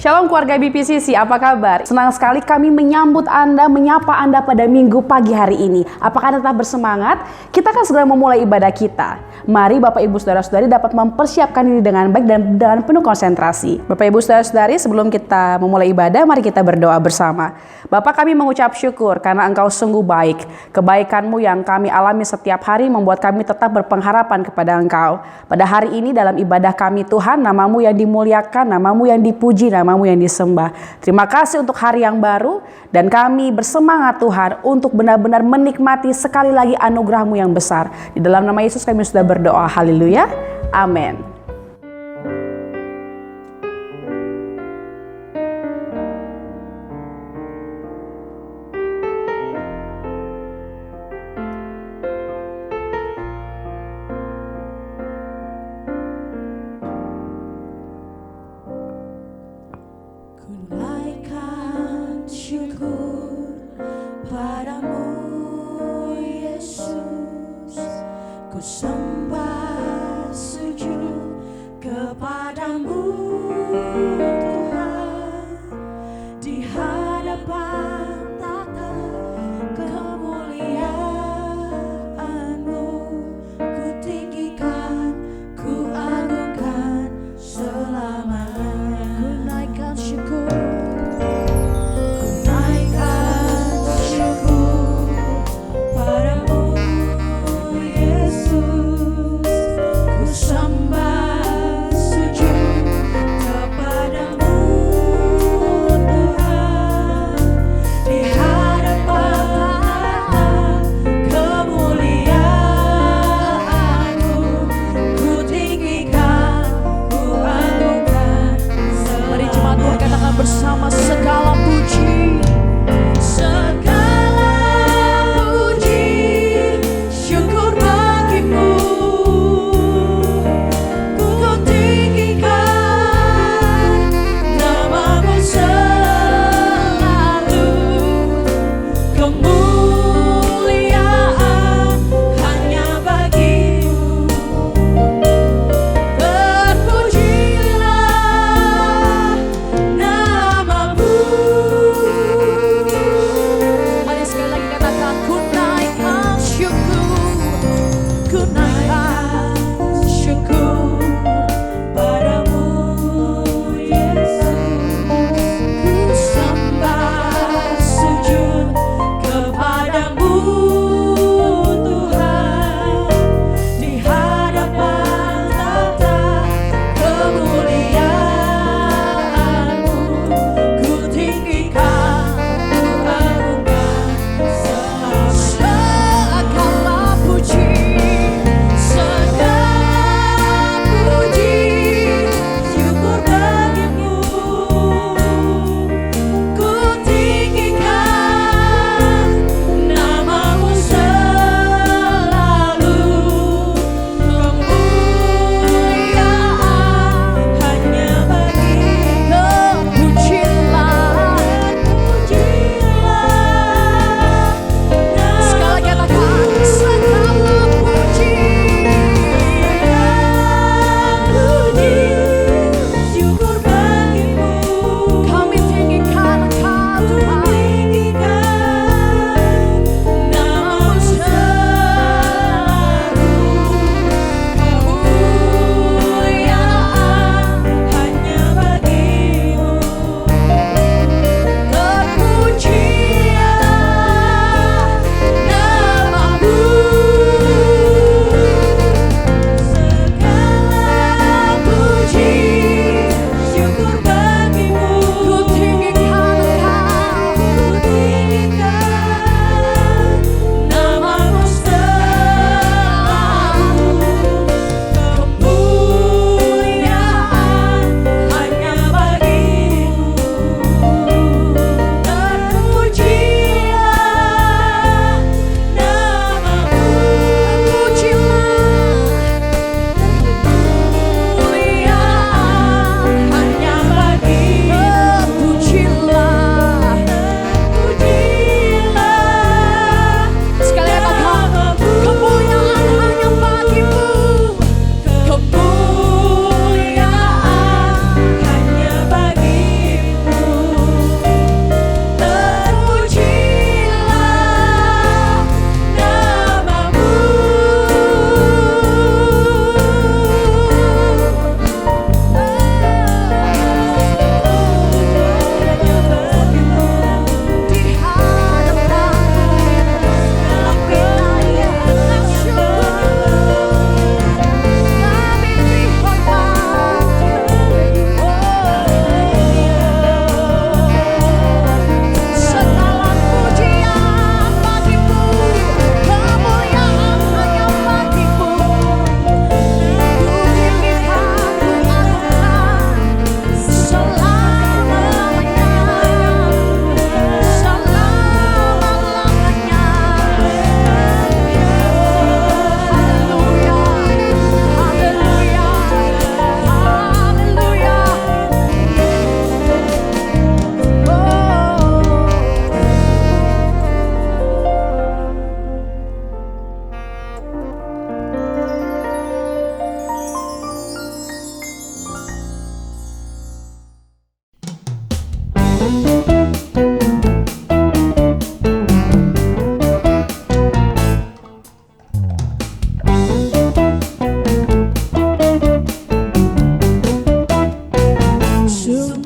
Shalom keluarga BPCC, apa kabar? Senang sekali kami menyambut Anda, menyapa Anda pada minggu pagi hari ini. Apakah Anda tetap bersemangat? Kita akan segera memulai ibadah kita. Mari Bapak Ibu Saudara-saudari dapat mempersiapkan diri dengan baik dan dengan penuh konsentrasi. Bapak Ibu Saudara-saudari, sebelum kita memulai ibadah, mari kita berdoa bersama. Bapak, kami mengucap syukur karena Engkau sungguh baik. Kebaikan-Mu yang kami alami setiap hari membuat kami tetap berpengharapan kepada Engkau. Pada hari ini dalam ibadah kami Tuhan, nama-Mu yang dimuliakan, nama-Mu yang dipuji, nama-Mu yang disembah. Terima kasih untuk hari yang baru dan kami bersemangat Tuhan untuk benar-benar menikmati sekali lagi anugerah-Mu yang besar. Di dalam nama Yesus kami sudah berdoa. Haleluya. Amin. Ku sembah sujud kepadamu Tuhan, di hadapan tata kemuliaan-Mu. Ku tinggikan, ku agungkan selamanya. Ku naikkan syukur, ku naikkan syukur padamu sembah sujud kepadamu Tuhan, di hadapan kemuliaan-Mu. Ku tinggikan, ku agungkan. Mari jemaat Tuhan katakan bersama, segala puji, segala puji, syukur bagimu.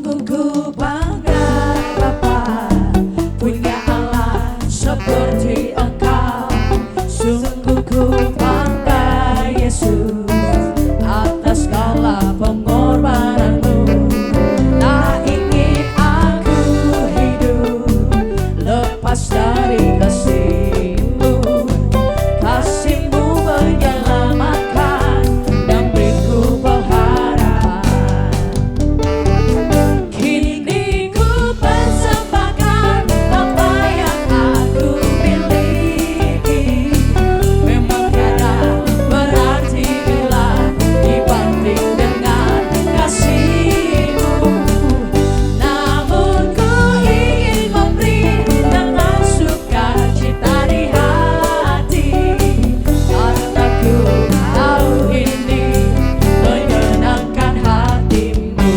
Sungguh ku bangga Bapa punya Allah seperti Engkau. Sungguh ku bangga Yesus atas segala pengorbananmu. Tak ingin aku hidup lepas dari kasih-Mu. Kasih-Mu menyelamatkan dan beriku pengharapan. Kini ku persembahkan apa yang aku miliki. Memang tiada berarti bila dibanding dengan kasih-Mu. Namun ku ingin memberi dengan sukacita di hati, karena ku tahu ini menyenangkan hati-Mu.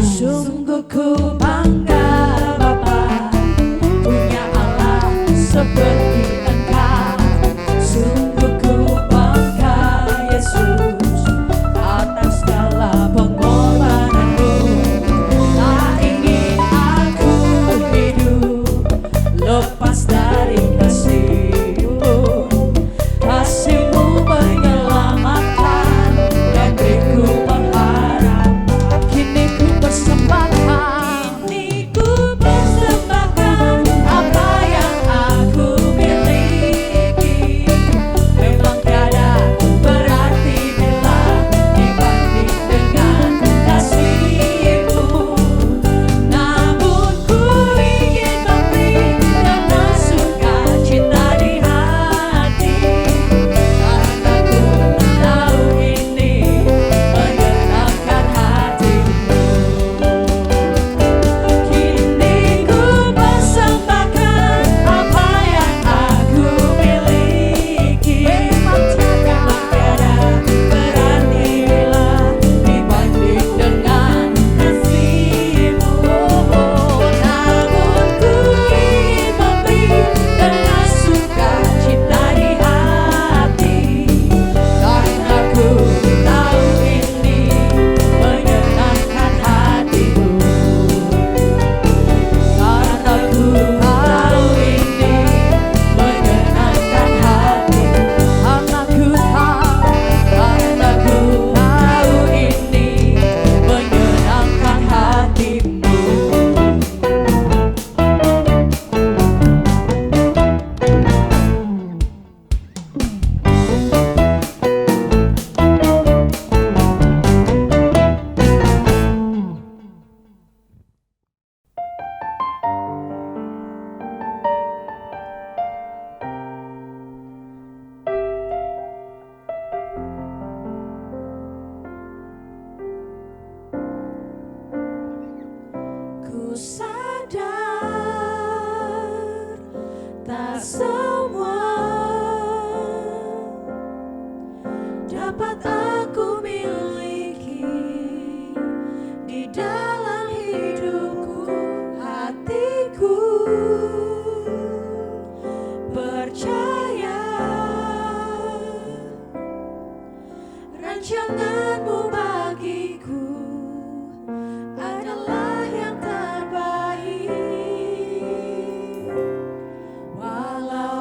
Sungguh ku bangga Bapa punya Allah seperti Engkau. Sungguh ku bangga Yesus atas segala pengorbananmu. Tak ingin aku hidup lepas dari kasih-Mu. Kasih-Mu menyelamatkan dan beriku pengharapan. Kini ku persembahkan apa yang aku miliki. Memang tiada berarti bila dibanding dengan kasih-Mu. Namun ku ingin memberi dengan sukacita di hati, karena ku tahu ini menyenangkan hati-Mu. Kini ku persembahkan apa yang aku miliki. Memang tiada berarti bila dibanding dengan kasih-Mu. Namun ku ingin memberi dengan sukacita di hati, karena ku tahu ini menyenangkan hati-Mu. Karena ku tahu ini menyenangkan hati-Mu. Karena ku tahu ini menyenangkan hati-Mu. Ku sadar tak semua dapat aku miliki di dalam hidupku. Hatiku percaya rancangan-Mu bagiku adalah yang terbaik. Walau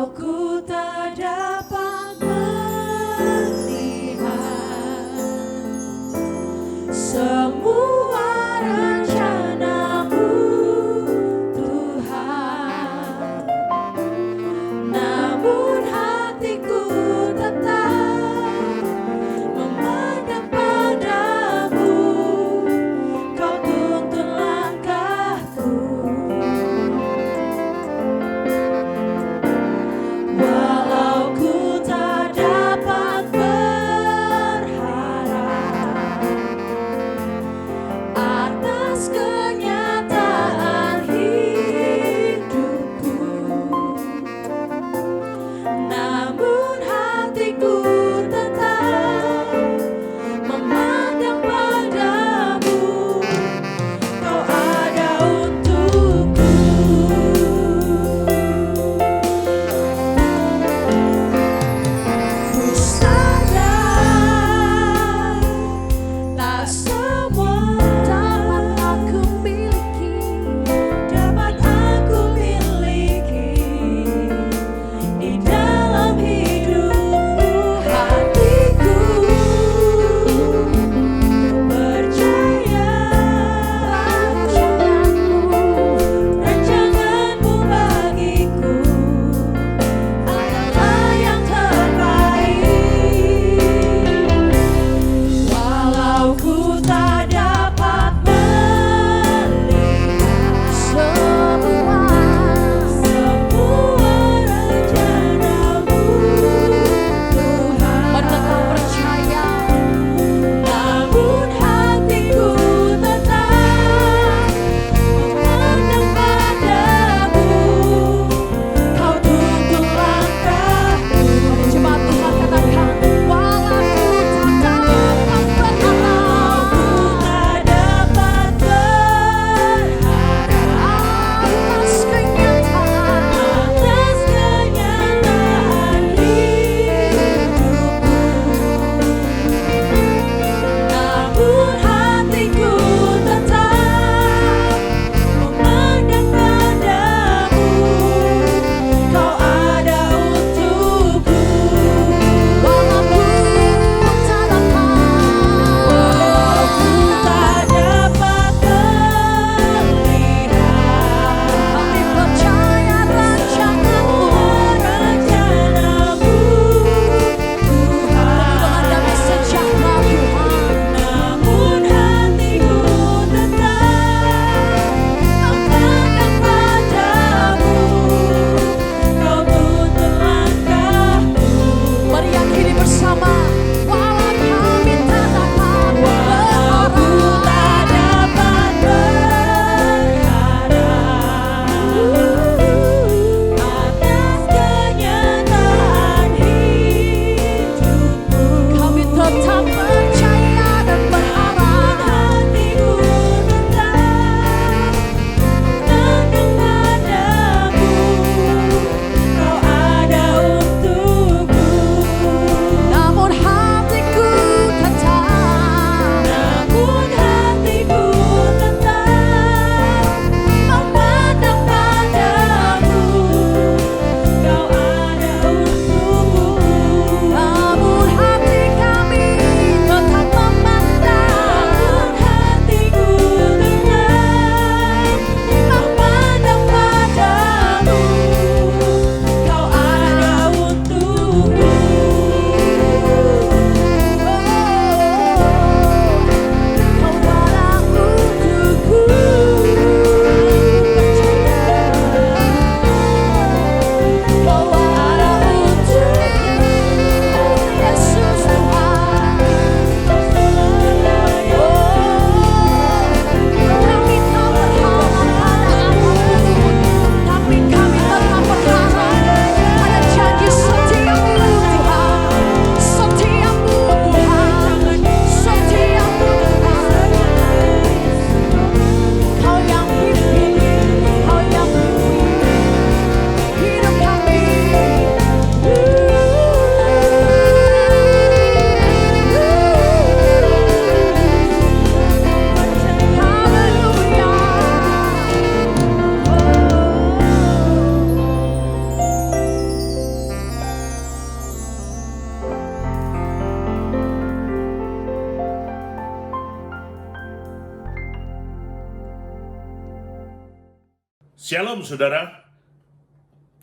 Shalom saudara,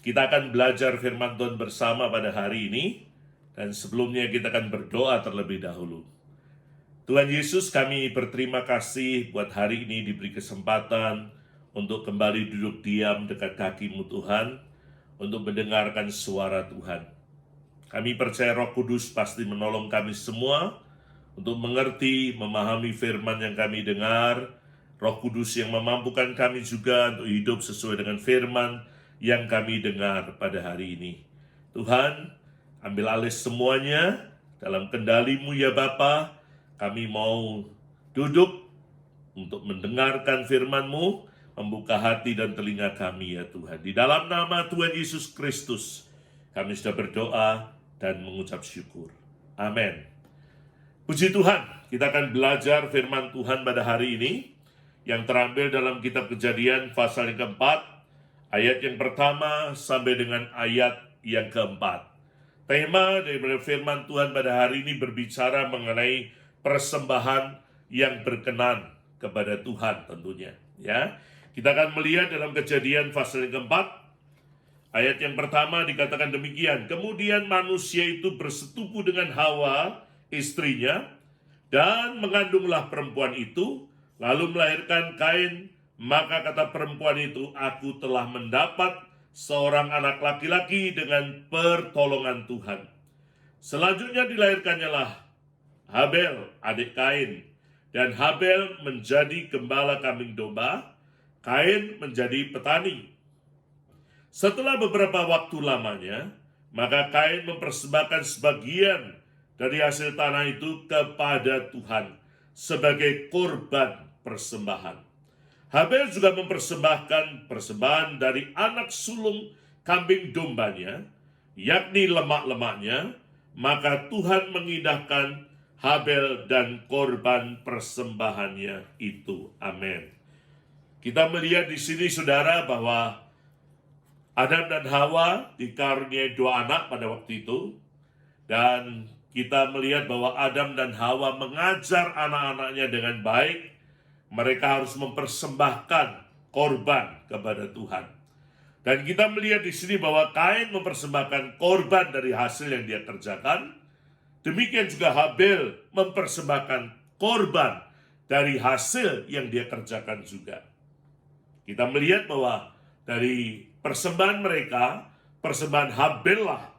kita akan belajar firman Tuhan bersama pada hari ini. Dan sebelumnya kita akan berdoa terlebih dahulu. Tuhan Yesus, kami berterima kasih buat hari ini diberi kesempatan untuk kembali duduk diam dekat kaki-Mu Tuhan, untuk mendengarkan suara Tuhan. Kami percaya Roh Kudus pasti menolong kami semua untuk mengerti, memahami firman yang kami dengar. Roh Kudus yang memampukan kami juga untuk hidup sesuai dengan firman yang kami dengar pada hari ini. Tuhan, ambil alih semuanya dalam kendali-Mu ya Bapa. Kami mau duduk untuk mendengarkan firman-Mu, membuka hati dan telinga kami ya Tuhan. Di dalam nama Tuhan Yesus Kristus, kami sudah berdoa dan mengucap syukur. Amin. Puji Tuhan, kita akan belajar firman Tuhan pada hari ini, yang terambil dalam kitab Kejadian pasal yang keempat, ayat yang pertama sampai dengan ayat yang keempat. Tema dari firman Tuhan pada hari ini berbicara mengenai persembahan yang berkenan kepada Tuhan tentunya. Ya, kita akan melihat dalam Kejadian pasal yang keempat, ayat yang pertama dikatakan demikian. Kemudian manusia itu bersetubuh dengan Hawa, istrinya, dan mengandunglah perempuan itu, lalu melahirkan Kain. Maka kata perempuan itu, aku telah mendapat seorang anak laki-laki dengan pertolongan Tuhan. Selanjutnya dilahirkannya lah Habel, adik Kain. Dan Habel menjadi gembala kambing domba, Kain menjadi petani. Setelah beberapa waktu lamanya, maka Kain mempersembahkan sebagian dari hasil tanah itu kepada Tuhan sebagai korban persembahan. Habel juga mempersembahkan persembahan dari anak sulung kambing dombanya, yakni lemak-lemaknya. Maka Tuhan mengindahkan Habel dan korban persembahannya itu. Amin. Kita melihat di sini saudara bahwa Adam dan Hawa dikaruniai 2 anak pada waktu itu. Dan kita melihat bahwa Adam dan Hawa mengajar anak-anaknya dengan baik. Mereka harus mempersembahkan korban kepada Tuhan. Dan kita melihat di sini bahwa Kain mempersembahkan korban dari hasil yang dia kerjakan. Demikian juga Habel mempersembahkan korban dari hasil yang dia kerjakan juga. Kita melihat bahwa dari persembahan mereka, persembahan Habel lah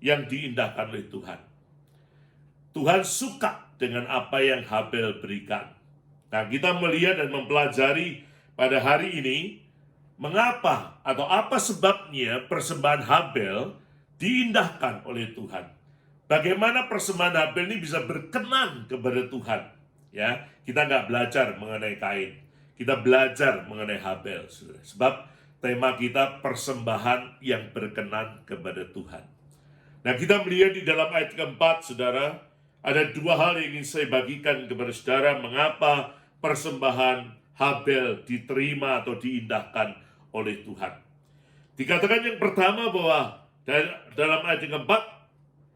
yang diindahkan oleh Tuhan. Tuhan suka dengan apa yang Habel berikan. Nah, kita melihat dan mempelajari pada hari ini, mengapa atau apa sebabnya persembahan Habel diindahkan oleh Tuhan. Bagaimana persembahan Habel ini bisa berkenan kepada Tuhan. Ya, kita nggak belajar mengenai Kain, kita belajar mengenai Habel. Sebab tema kita persembahan yang berkenan kepada Tuhan. Nah, kita melihat di dalam ayat keempat, saudara, ada 2 hal yang ingin saya bagikan kepada saudara mengapa persembahan Habel diterima atau diindahkan oleh Tuhan. Dikatakan yang pertama bahwa dalam ayat yang keempat,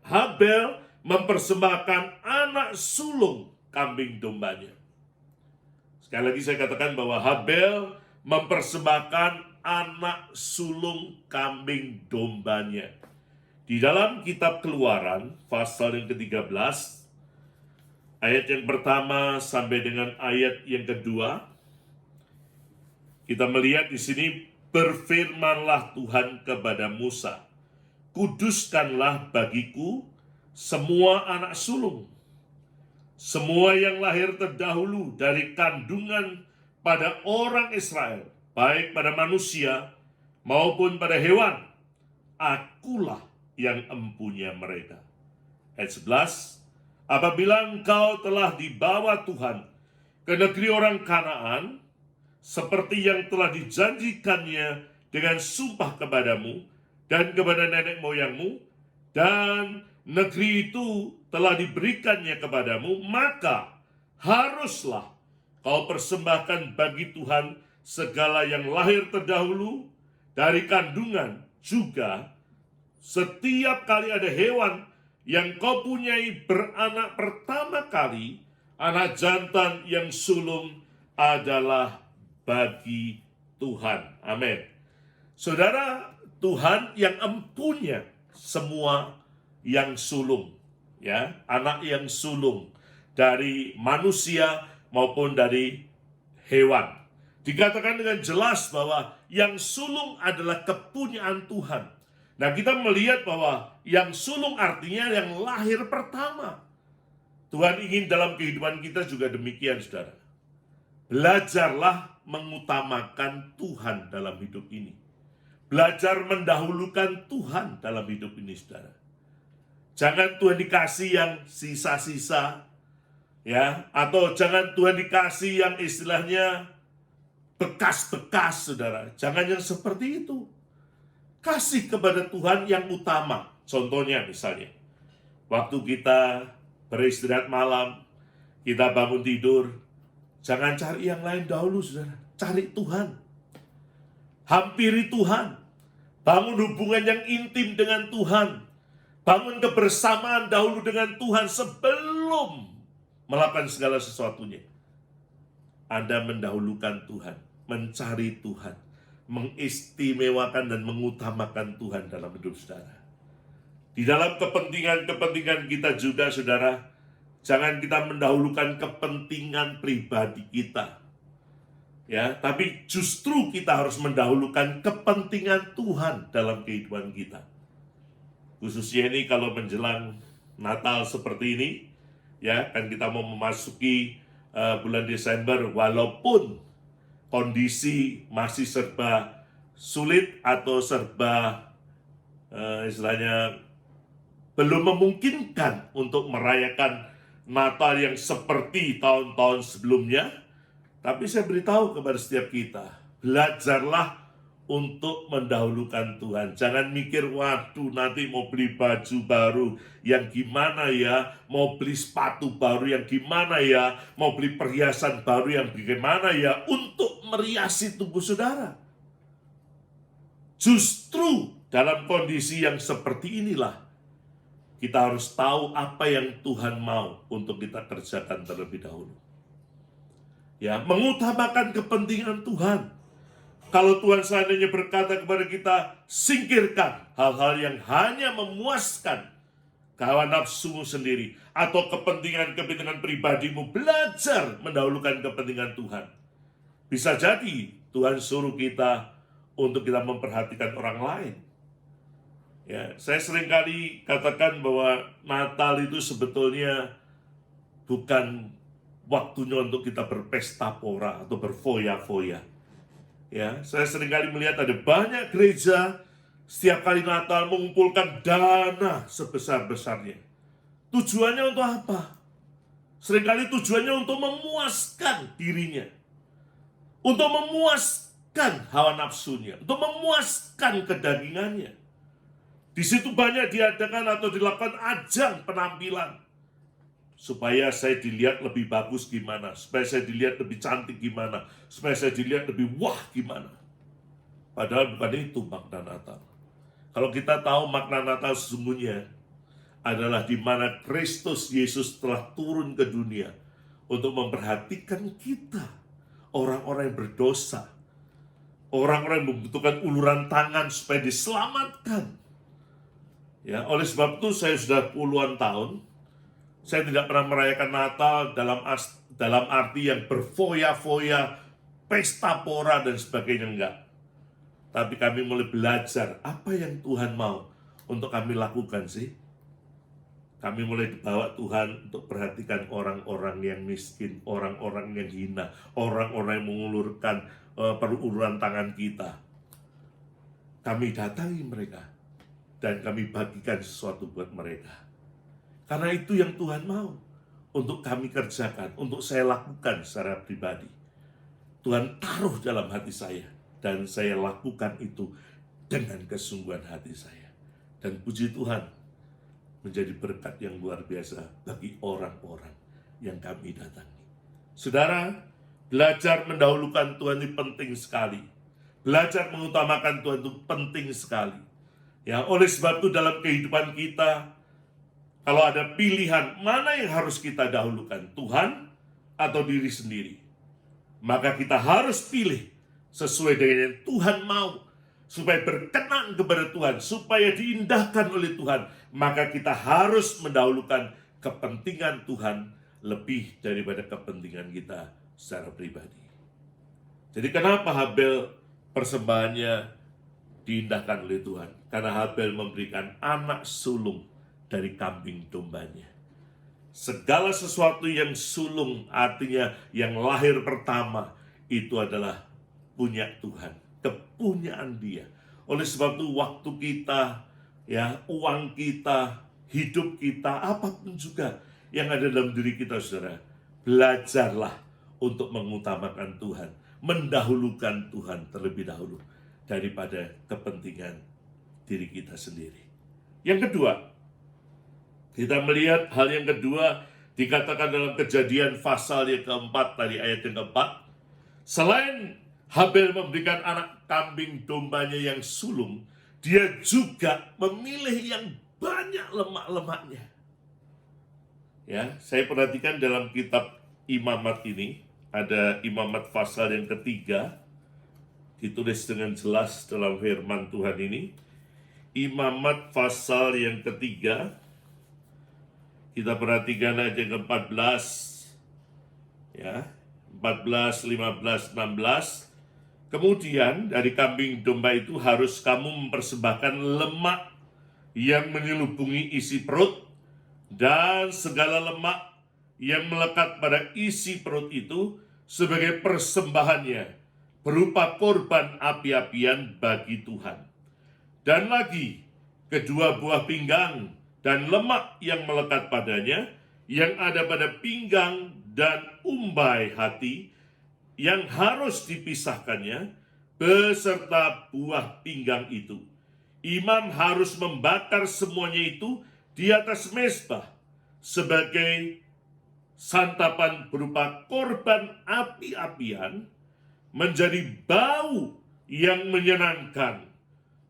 Habel mempersembahkan anak sulung kambing dombanya. Sekali lagi saya katakan bahwa Habel mempersembahkan anak sulung kambing dombanya. Di dalam kitab Keluaran, pasal yang ke-13, ayat yang pertama sampai dengan ayat yang kedua, kita melihat di sini, berfirmanlah Tuhan kepada Musa, kuduskanlah bagiku semua anak sulung, semua yang lahir terdahulu dari kandungan pada orang Israel, baik pada manusia maupun pada hewan, akulah yang empunya mereka. Ayat 11, apabila engkau telah dibawa Tuhan ke negeri orang Kanaan, seperti yang telah dijanjikannya dengan sumpah kepadamu dan kepada nenek moyangmu, dan negeri itu telah diberikannya kepadamu, maka haruslah kau persembahkan bagi Tuhan segala yang lahir terdahulu dari kandungan, juga setiap kali ada hewan yang kau punyai beranak pertama kali, anak jantan yang sulung adalah bagi Tuhan. Amin. Saudara, Tuhan yang empunya semua yang sulung, ya, anak yang sulung dari manusia maupun dari hewan. Dikatakan dengan jelas bahwa yang sulung adalah kepunyaan Tuhan. Nah, kita melihat bahwa yang sulung artinya yang lahir pertama. Tuhan ingin dalam kehidupan kita juga demikian, saudara. Belajarlah mengutamakan Tuhan dalam hidup ini. Belajar mendahulukan Tuhan dalam hidup ini, saudara. Jangan Tuhan dikasih yang sisa-sisa, ya, atau jangan Tuhan dikasih yang istilahnya bekas-bekas, saudara. Jangan yang seperti itu. Kasih kepada Tuhan yang utama. Contohnya misalnya, waktu kita beristirahat malam, kita bangun tidur, jangan cari yang lain dahulu, saudara. Cari Tuhan. Hampiri Tuhan. Bangun hubungan yang intim dengan Tuhan. Bangun kebersamaan dahulu dengan Tuhan sebelum melakukan segala sesuatunya. Anda mendahulukan Tuhan, mencari Tuhan, mengistimewakan dan mengutamakan Tuhan dalam hidup saudara. Di dalam kepentingan-kepentingan kita juga, saudara, jangan kita mendahulukan kepentingan pribadi kita. Ya, tapi justru kita harus mendahulukan kepentingan Tuhan dalam kehidupan kita. Khususnya ini kalau menjelang Natal seperti ini, ya, kan kita mau memasuki bulan Desember, walaupun kondisi masih serba sulit atau serba istilahnya belum memungkinkan untuk merayakan Natal yang seperti tahun-tahun sebelumnya, tapi saya beritahu kepada setiap kita, belajarlah untuk mendahulukan Tuhan. Jangan mikir, waduh nanti mau beli baju baru yang gimana ya, mau beli sepatu baru yang gimana ya, mau beli perhiasan baru yang bagaimana ya, untuk meriasi tubuh saudara. Justru dalam kondisi yang seperti inilah, kita harus tahu apa yang Tuhan mau untuk kita kerjakan terlebih dahulu. Ya, mengutamakan kepentingan Tuhan. Kalau Tuhan seandainya berkata kepada kita, singkirkan hal-hal yang hanya memuaskan hawa nafsumu sendiri atau kepentingan-kepentingan pribadimu, belajar mendahulukan kepentingan Tuhan. Bisa jadi Tuhan suruh kita untuk kita memperhatikan orang lain. Ya, saya seringkali katakan bahwa Natal itu sebetulnya bukan waktunya untuk kita berpesta pora atau berfoya-foya. Ya, saya seringkali melihat ada banyak gereja setiap kali Natal mengumpulkan dana sebesar-besarnya. Tujuannya untuk apa? Seringkali tujuannya untuk memuaskan dirinya, untuk memuaskan hawa nafsunya, untuk memuaskan kedagingannya. Di situ banyak diadakan atau dilakukan ajang penampilan. Supaya saya dilihat lebih bagus gimana, supaya saya dilihat lebih cantik gimana, supaya saya dilihat lebih wah gimana. Padahal bukan itu makna Natal. Kalau kita tahu makna Natal sesungguhnya adalah di mana Kristus Yesus telah turun ke dunia untuk memperhatikan kita, orang-orang yang berdosa, orang-orang yang membutuhkan uluran tangan supaya diselamatkan. Ya, oleh sebab itu saya sudah puluhan tahun, saya tidak pernah merayakan Natal dalam arti yang berfoya-foya, pesta pora dan sebagainya, enggak. Tapi kami mulai belajar apa yang Tuhan mau untuk kami lakukan sih. Kami mulai dibawa Tuhan untuk perhatikan orang-orang yang miskin, orang-orang yang hina, orang-orang yang mengulurkan peruluran tangan kita. Kami datangi mereka dan kami bagikan sesuatu buat mereka. Karena itu yang Tuhan mau untuk kami kerjakan, untuk saya lakukan secara pribadi. Tuhan taruh dalam hati saya dan saya lakukan itu dengan kesungguhan hati saya. Dan puji Tuhan, menjadi berkat yang luar biasa bagi orang-orang yang kami datangi. Saudara, belajar mendahulukan Tuhan itu penting sekali. Belajar mengutamakan Tuhan itu penting sekali. Ya, oleh sebab itu dalam kehidupan kita, kalau ada pilihan mana yang harus kita dahulukan, Tuhan atau diri sendiri, maka kita harus pilih sesuai dengan yang Tuhan mau. supaya berkenan kepada Tuhan, supaya diindahkan oleh Tuhan, maka kita harus mendahulukan kepentingan Tuhan lebih daripada kepentingan kita secara pribadi. Jadi kenapa Habel persembahannya diindahkan oleh Tuhan? Karena Habel memberikan anak sulung dari kambing dombanya. Segala sesuatu yang sulung, artinya yang lahir pertama, itu adalah punya Tuhan, kepunyaan Dia. Oleh sebab itu waktu kita, ya, uang kita, hidup kita, apapun juga yang ada dalam diri kita, saudara, belajarlah untuk mengutamakan Tuhan, mendahulukan Tuhan terlebih dahulu daripada kepentingan diri kita sendiri. Yang kedua, kita melihat hal yang kedua dikatakan dalam Kejadian pasal yang keempat, tadi ayat yang keempat. Selain Habel memberikan anak kambing dombanya yang sulung, dia juga memilih yang banyak lemak-lemaknya. Ya, saya perhatikan dalam kitab Imamat ini, ada Imamat pasal yang ketiga, ditulis dengan jelas dalam firman Tuhan ini. Imamat pasal yang ketiga, kita perhatikan ayat yang ke-14, ya, 14, 15, 16. Kemudian dari kambing domba itu harus kamu mempersembahkan lemak yang menyelubungi isi perut, dan segala lemak yang melekat pada isi perut itu sebagai persembahannya, berupa korban api-apian bagi Tuhan. Dan lagi, kedua buah pinggang dan lemak yang melekat padanya, yang ada pada pinggang dan umbai hati, yang harus dipisahkannya, beserta buah pinggang itu. Imam harus membakar semuanya itu di atas mezbah, sebagai santapan berupa korban api-apian, menjadi bau yang menyenangkan.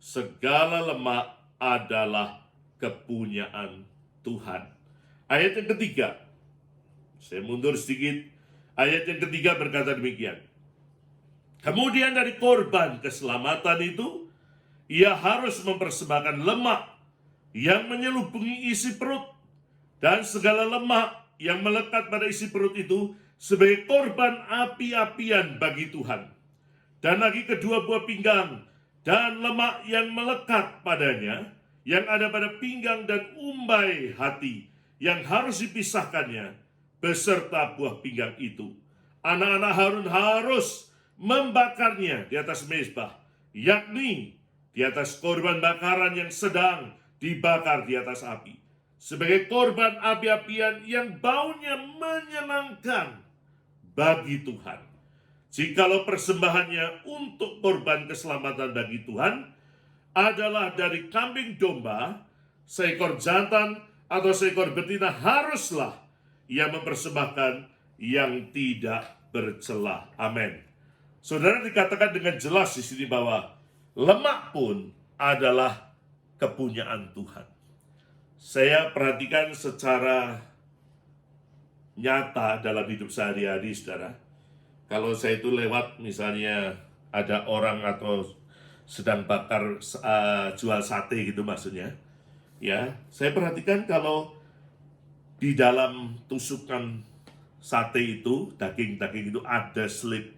Segala lemak adalah kepunyaan Tuhan. Ayat yang ketiga, saya mundur sedikit. Ayat yang ketiga berkata demikian. Kemudian dari korban keselamatan itu, ia harus mempersembahkan lemak yang menyelubungi isi perut, dan segala lemak yang melekat pada isi perut itu sebagai korban api-apian bagi Tuhan. Dan lagi kedua buah pinggang dan lemak yang melekat padanya, yang ada pada pinggang dan umbai hati, yang harus dipisahkannya, beserta buah pinggang itu. Anak-anak Harun harus membakarnya di atas mezbah, yakni di atas korban bakaran yang sedang dibakar di atas api, sebagai korban api-apian yang baunya menyenangkan bagi Tuhan. Jikalau persembahannya untuk korban keselamatan bagi Tuhan adalah dari kambing domba, seekor jantan atau seekor betina, haruslah ia mempersembahkan yang tidak bercela. Amin. Saudara, dikatakan dengan jelas di sini bahwa lemak pun adalah kepunyaan Tuhan. Saya perhatikan secara nyata dalam hidup sehari-hari, saudara. Kalau saya itu lewat, misalnya ada orang atau sedang bakar jual sate gitu maksudnya, ya, saya perhatikan kalau di dalam tusukan sate itu, daging-daging itu ada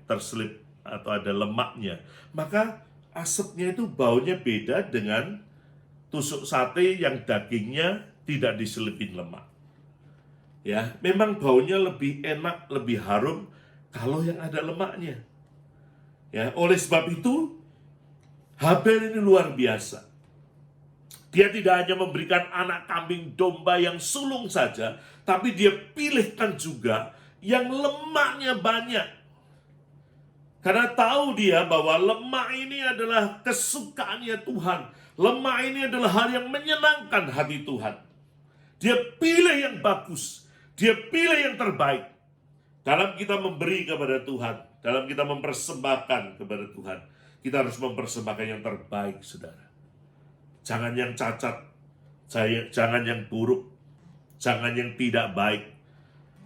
terselip atau ada lemaknya, maka asapnya itu baunya beda dengan tusuk sate yang dagingnya tidak diselipin lemak. Ya, memang baunya lebih enak, lebih harum kalau yang ada lemaknya. Ya, oleh sebab itu Habel ini luar biasa. Dia tidak hanya memberikan anak kambing domba yang sulung saja, tapi dia pilihkan juga yang lemaknya banyak. Karena tahu dia bahwa lemak ini adalah kesukaannya Tuhan. Lemak ini adalah hal yang menyenangkan hati Tuhan. Dia pilih yang bagus. Dia pilih yang terbaik. Dalam kita memberi kepada Tuhan, dalam kita mempersembahkan kepada Tuhan, kita harus mempersembahkan yang terbaik, saudara. Jangan yang cacat, jangan yang buruk, jangan yang tidak baik,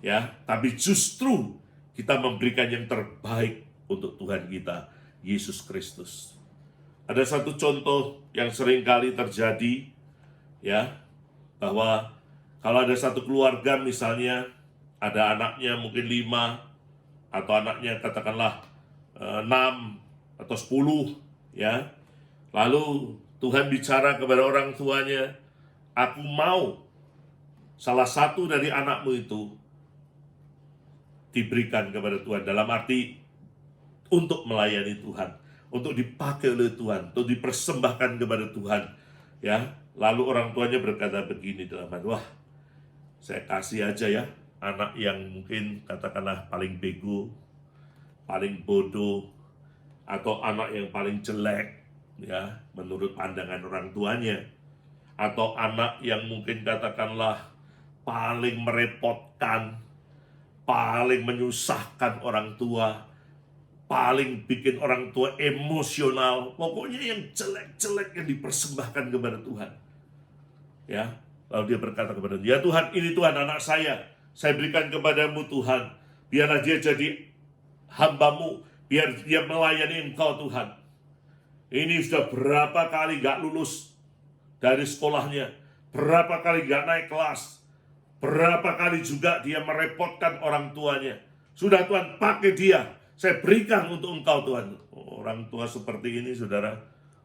ya. Tapi justru kita memberikan yang terbaik untuk Tuhan kita, Yesus Kristus. Ada satu contoh yang sering kali terjadi, ya, bahwa kalau ada satu keluarga misalnya, ada anaknya mungkin 5, atau anaknya katakanlah 6 atau 10, ya. Lalu Tuhan bicara kepada orang tuanya, aku mau salah satu dari anakmu itu diberikan kepada Tuhan, dalam arti untuk melayani Tuhan, untuk dipakai oleh Tuhan, untuk dipersembahkan kepada Tuhan, ya. Lalu orang tuanya berkata begini dalam hati, wah, saya kasih aja ya anak yang mungkin katakanlah paling bego, paling bodoh, atau anak yang paling jelek, ya, menurut pandangan orang tuanya, atau anak yang mungkin katakanlah paling merepotkan, paling menyusahkan orang tua, paling bikin orang tua emosional, pokoknya yang jelek-jelek yang dipersembahkan kepada Tuhan. Ya, lalu dia berkata kepada dia, ya Tuhan, ini Tuhan anak saya berikan kepadamu Tuhan, biarlah dia jadi hamba-Mu, biar dia melayani Engkau Tuhan. Ini sudah berapa kali gak lulus dari sekolahnya, berapa kali gak naik kelas, berapa kali juga dia merepotkan orang tuanya. Sudah Tuhan, pakai dia, saya berikan untuk Engkau Tuhan. Orang tua seperti ini, saudara,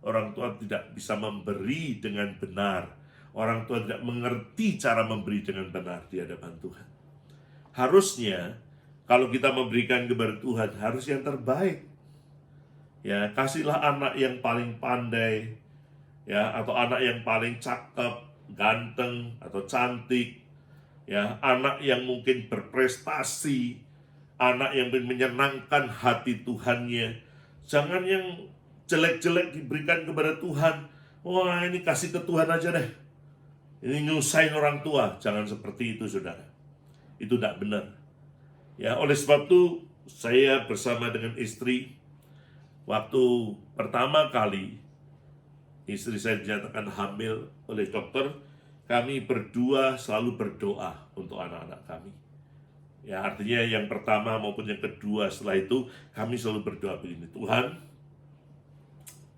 orang tua tidak bisa memberi dengan benar. Orang tua tidak mengerti cara memberi dengan benar di hadapan Tuhan. Harusnya, kalau kita memberikan kepada Tuhan, harus yang terbaik. Ya, kasihlah anak yang paling pandai, ya, atau anak yang paling cakep, ganteng, atau cantik, ya, anak yang mungkin berprestasi, anak yang menyenangkan hati Tuhannya. Jangan yang jelek-jelek diberikan kepada Tuhan. Wah, ini kasih ke Tuhan aja deh. Ini nyusahin orang tua. Jangan seperti itu, saudara. Itu tidak benar. Ya, oleh sebab itu saya bersama dengan istri, waktu pertama kali istri saya dinyatakan hamil oleh dokter, kami berdua selalu berdoa untuk anak-anak kami. Ya, artinya yang pertama maupun yang kedua setelah itu kami selalu berdoa begini, Tuhan,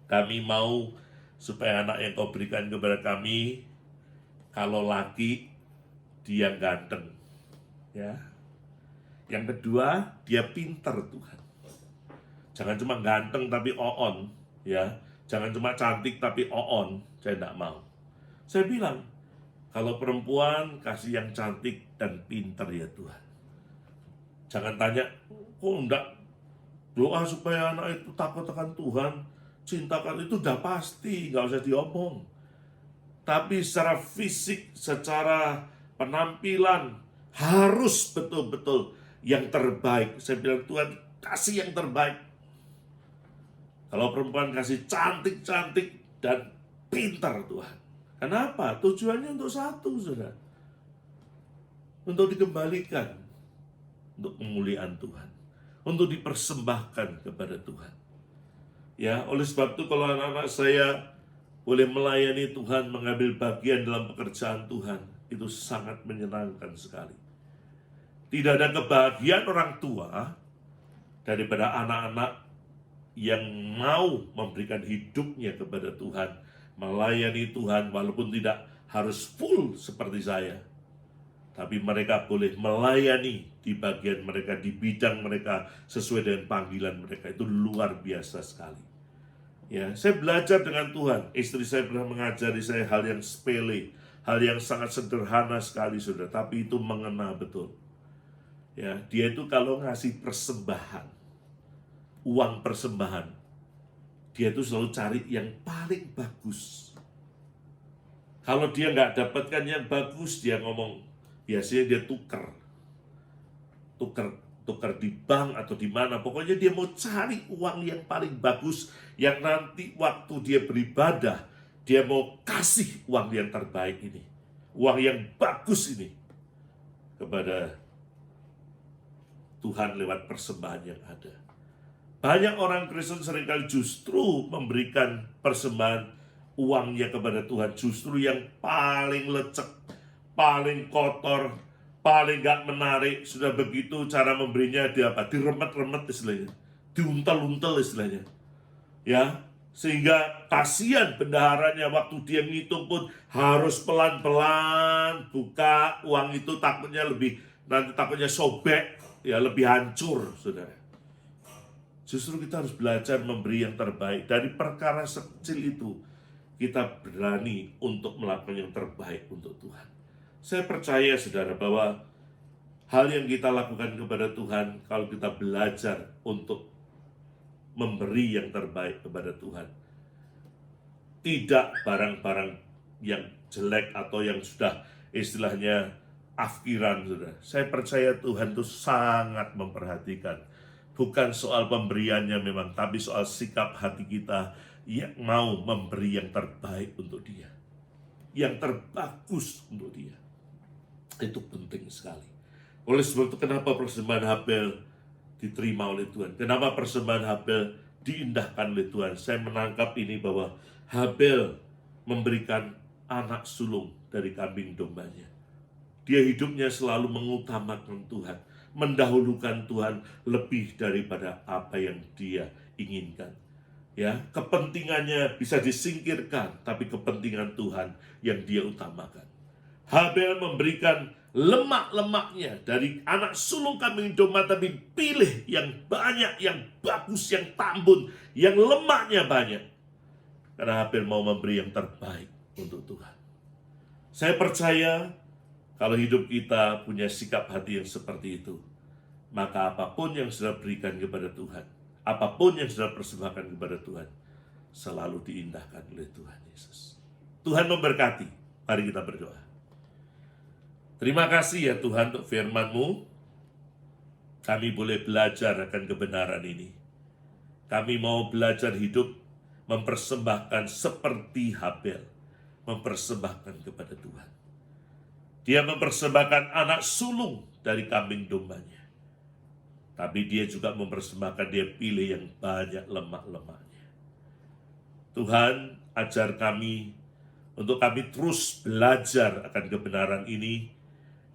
kami mau supaya anak yang Kau berikan kepada kami, kalau laki dia ganteng, ya. Yang kedua, dia pintar Tuhan. Jangan cuma ganteng tapi on, ya. Jangan cuma cantik tapi on. Saya tidak mau. Saya bilang, kalau perempuan kasih yang cantik dan pintar ya Tuhan. Jangan tanya, kok enggak doa supaya anak itu takut akan Tuhan, cintakan, itu udah pasti, nggak usah diomong. Tapi secara fisik, secara penampilan harus betul-betul yang terbaik. Saya bilang, Tuhan kasih yang terbaik. Kalau perempuan kasih cantik-cantik dan pintar Tuhan. Kenapa? Tujuannya untuk satu, saudara. Untuk dikembalikan, untuk kemuliaan Tuhan, untuk dipersembahkan kepada Tuhan. Ya, oleh sebab itu kalau anak-anak saya boleh melayani Tuhan, mengambil bagian dalam pekerjaan Tuhan, itu sangat menyenangkan sekali. Tidak ada kebahagiaan orang tua daripada anak-anak yang mau memberikan hidupnya kepada Tuhan, melayani Tuhan walaupun tidak harus full seperti saya. Tapi mereka boleh melayani di bagian mereka, di bidang mereka, sesuai dengan panggilan mereka. Itu luar biasa sekali. Ya, saya belajar dengan Tuhan. Istri saya pernah mengajari saya hal yang sepele, hal yang sangat sederhana sekali, saudara. Tapi itu mengena betul. Ya, dia itu kalau ngasih persembahan, uang persembahan, dia itu selalu cari yang paling bagus. Kalau dia nggak dapatkan yang bagus, dia ngomong, biasanya dia tukar di bank atau di mana, pokoknya dia mau cari uang yang paling bagus, yang nanti waktu dia beribadah, dia mau kasih uang yang terbaik ini, uang yang bagus ini kepada Tuhan lewat persembahan yang ada. Banyak orang Kristen seringkali justru memberikan persembahan uangnya kepada Tuhan, justru yang paling lecek, paling kotor, paling gak menarik. Sudah begitu cara memberinya dia apa? Diremet-remet istilahnya, diuntel-untel istilahnya. Ya, Sehingga kasihan bendaharanya waktu dia ngitung pun harus pelan-pelan buka uang itu, nanti takutnya sobek, ya lebih hancur, saudara. Justru kita harus belajar memberi yang terbaik. Dari perkara sekecil itu, kita berani untuk melakukan yang terbaik untuk Tuhan. Saya percaya, saudara, bahwa hal yang kita lakukan kepada Tuhan, kalau kita belajar untuk memberi yang terbaik kepada Tuhan, tidak barang-barang yang jelek atau yang sudah istilahnya afkiran, saudara. Saya percaya Tuhan itu sangat memperhatikan. Bukan soal pemberiannya memang, tapi soal sikap hati kita yang mau memberi yang terbaik untuk Dia, yang terbagus untuk Dia. Itu penting sekali. Oleh sebab itu, kenapa persembahan Habel diterima oleh Tuhan? Kenapa persembahan Habel diindahkan oleh Tuhan? Saya menangkap ini bahwa Habel memberikan anak sulung dari kambing dombanya. Dia hidupnya selalu mengutamakan Tuhan, mendahulukan Tuhan lebih daripada apa yang dia inginkan. Ya, kepentingannya bisa disingkirkan, tapi kepentingan Tuhan yang dia utamakan. Habel memberikan lemak-lemaknya dari anak sulung kambing domba, tapi pilih yang banyak, yang bagus, yang tambun, yang lemaknya banyak. Karena Habel mau memberi yang terbaik untuk Tuhan. Saya percaya kalau hidup kita punya sikap hati yang seperti itu, maka apapun yang sudah berikan kepada Tuhan, apapun yang sudah persembahkan kepada Tuhan, selalu diindahkan oleh Tuhan Yesus. Tuhan memberkati. Mari kita berdoa. Terima kasih ya Tuhan untuk firman-Mu. Kami boleh belajar akan kebenaran ini. Kami mau belajar hidup mempersembahkan seperti Habel, mempersembahkan kepada Tuhan. Dia mempersembahkan anak sulung dari kambing dombanya. Tapi dia juga mempersembahkan, dia pilih yang banyak lemak-lemaknya. Tuhan, ajar kami untuk kami terus belajar akan kebenaran ini,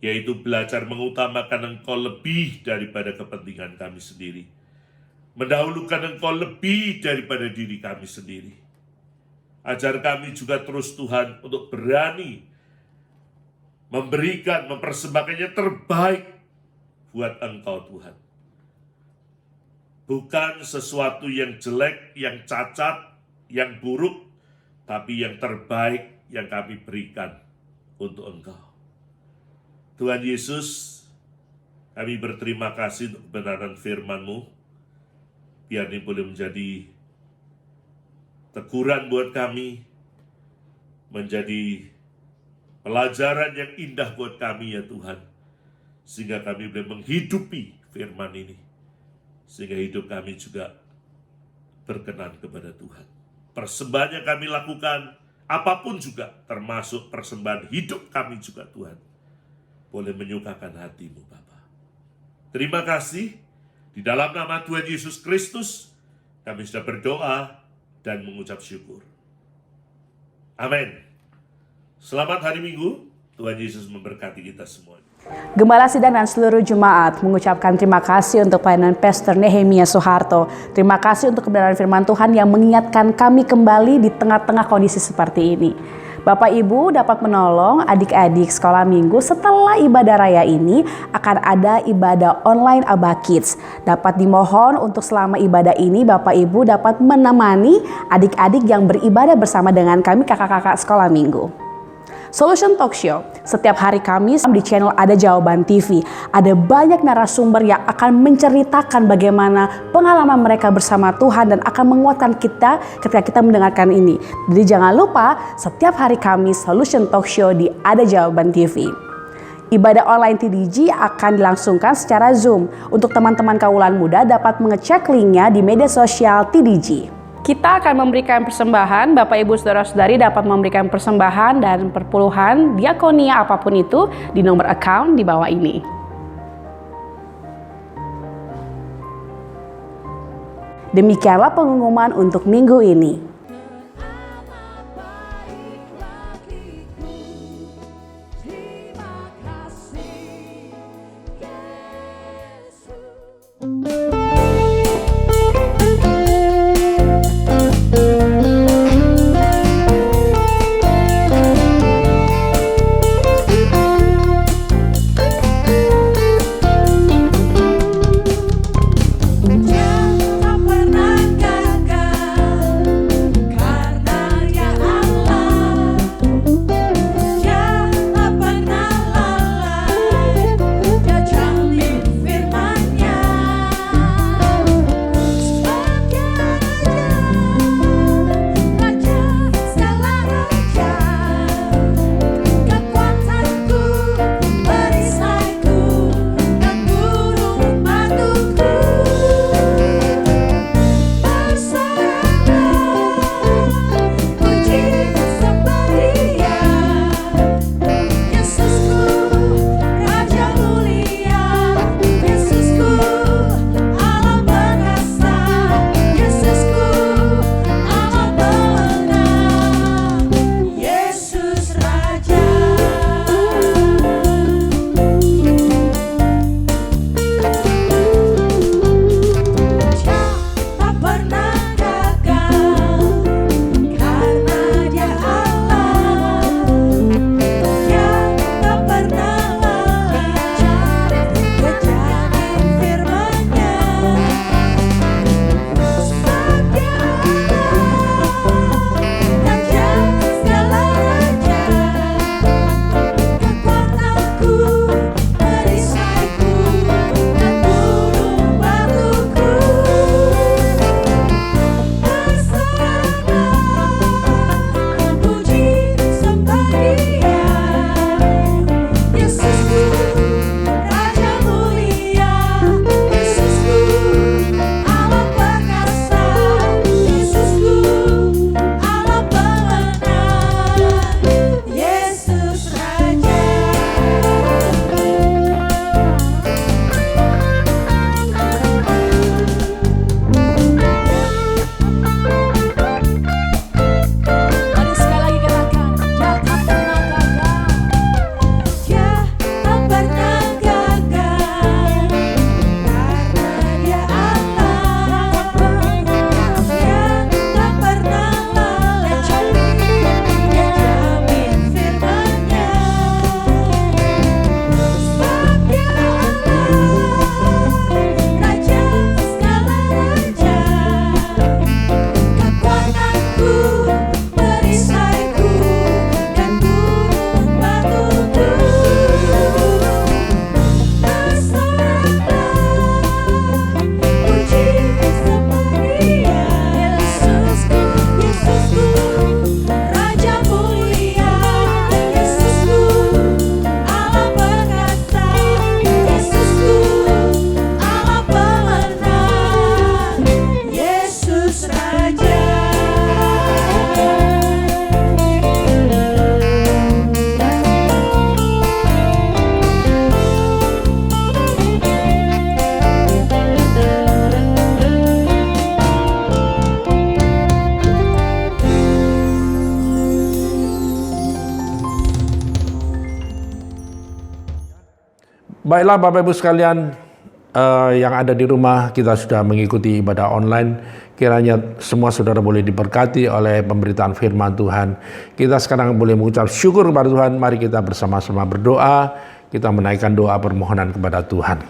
yaitu belajar mengutamakan Engkau lebih daripada kepentingan kami sendiri. Mendahulukan Engkau lebih daripada diri kami sendiri. Ajar kami juga terus Tuhan untuk berani memberikan, mempersembahkan yang terbaik buat Engkau Tuhan. Bukan sesuatu yang jelek, yang cacat, yang buruk, tapi yang terbaik yang kami berikan untuk Engkau. Tuhan Yesus, kami berterima kasih untuk kebenaran firman-Mu. Biar ini boleh menjadi teguran buat kami, menjadi pelajaran yang indah buat kami ya Tuhan. Sehingga kami boleh menghidupi firman ini. Sehingga hidup kami juga berkenan kepada Tuhan. Persembahan yang kami lakukan, apapun juga, termasuk persembahan hidup kami juga Tuhan, boleh menyukakan hati-Mu Bapa. Terima kasih. Di dalam nama Tuhan Yesus Kristus, kami sudah berdoa dan mengucap syukur. Amin. Selamat hari Minggu. Tuhan Yesus memberkati kita semua. Gembala Sidang dan seluruh jemaat mengucapkan terima kasih untuk pelayanan Pastor Nehemia Soeharto. Terima kasih untuk kebenaran firman Tuhan yang mengingatkan kami kembali di tengah-tengah kondisi seperti ini. Bapak Ibu dapat menolong adik-adik sekolah minggu setelah ibadah raya ini akan ada ibadah online Aba Kids. Dapat dimohon untuk selama ibadah ini Bapak Ibu dapat menemani adik-adik yang beribadah bersama dengan kami kakak-kakak sekolah minggu. Solution Talk Show setiap hari Kamis di channel Ada Jawaban TV. Ada banyak narasumber yang akan menceritakan bagaimana pengalaman mereka bersama Tuhan dan akan menguatkan kita ketika kita mendengarkan ini. Jadi jangan lupa setiap hari Kamis Solution Talk Show di Ada Jawaban TV. Ibadah online TDG akan dilangsungkan secara Zoom. Untuk teman-teman kaulan muda dapat mengecek linknya di media sosial TDG. Kita akan memberikan persembahan, Bapak Ibu Saudara-saudari dapat memberikan persembahan dan perpuluhan, diakonia apapun itu di nomor account di bawah ini. Demikianlah pengumuman untuk minggu ini. Yesus. Baiklah Bapak Ibu sekalian, yang ada di rumah, kita sudah mengikuti ibadah online. Kiranya semua saudara boleh diberkati oleh pemberitaan firman Tuhan. Kita sekarang boleh mengucap syukur kepada Tuhan. Mari kita bersama-sama berdoa. Kita menaikkan doa permohonan kepada Tuhan.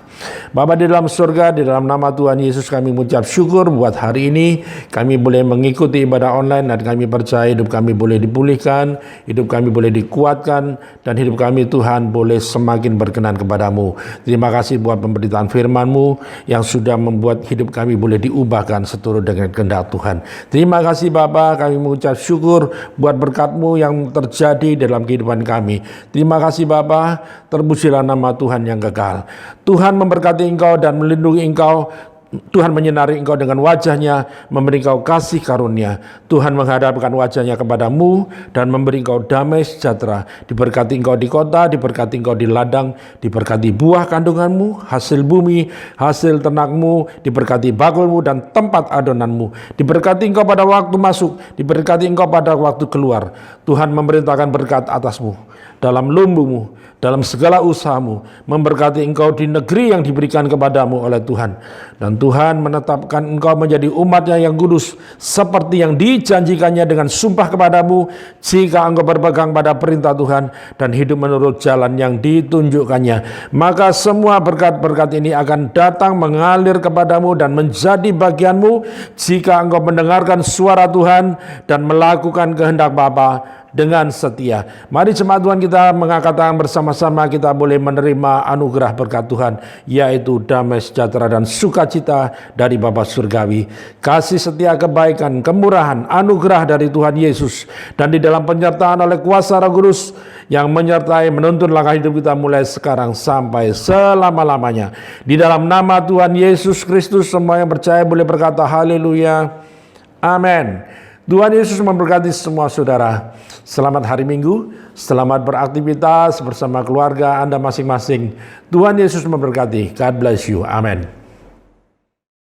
Bapa di dalam surga, di dalam nama Tuhan Yesus kami mengucap syukur buat hari ini. Kami boleh mengikuti ibadah online dan kami percaya hidup kami boleh dipulihkan, hidup kami boleh dikuatkan, dan hidup kami Tuhan boleh semakin berkenan kepadamu. Terima kasih buat pemberitaan firman-Mu yang sudah membuat hidup kami boleh diubahkan seturut dengan kehendak Tuhan. Terima kasih Bapa, kami mengucap syukur buat berkat-Mu yang terjadi dalam kehidupan kami. Terima kasih Bapa, terpujilah nama Tuhan yang kekal. Tuhan memberkati engkau dan melindungi engkau. Tuhan menyinari engkau dengan wajahnya, memberi engkau kasih karunia. Tuhan menghadapkan wajahnya kepadamu dan memberi engkau damai sejahtera. Diberkati engkau di kota, diberkati engkau di ladang, diberkati buah kandunganmu, hasil bumi, hasil ternakmu, diberkati bakulmu dan tempat adonanmu. Diberkati engkau pada waktu masuk, diberkati engkau pada waktu keluar. Tuhan memerintahkan berkat atasmu, dalam lumbumu, dalam segala usahamu, memberkati engkau di negeri yang diberikan kepadamu oleh Tuhan. Dan Tuhan menetapkan engkau menjadi umatnya yang kudus, seperti yang dijanjikannya dengan sumpah kepadamu, jika engkau berpegang pada perintah Tuhan dan hidup menurut jalan yang ditunjukkannya. Maka semua berkat-berkat ini akan datang mengalir kepadamu dan menjadi bagianmu, jika engkau mendengarkan suara Tuhan dan melakukan kehendak Bapa dengan setia. Mari jemaat Tuhan kita mengangkat tangan bersama-sama, kita boleh menerima anugerah berkat Tuhan, yaitu damai sejahtera dan sukacita dari Bapa Surgawi, kasih setia, kebaikan, kemurahan, anugerah dari Tuhan Yesus, dan di dalam penyertaan oleh kuasa Roh Kudus yang menyertai menuntun langkah hidup kita mulai sekarang sampai selama-lamanya. Di dalam nama Tuhan Yesus Kristus, semua yang percaya boleh berkata haleluya, amin. Tuhan Yesus memberkati semua saudara. Selamat hari Minggu, selamat beraktivitas bersama keluarga Anda masing-masing. Tuhan Yesus memberkati. God bless you. Amen.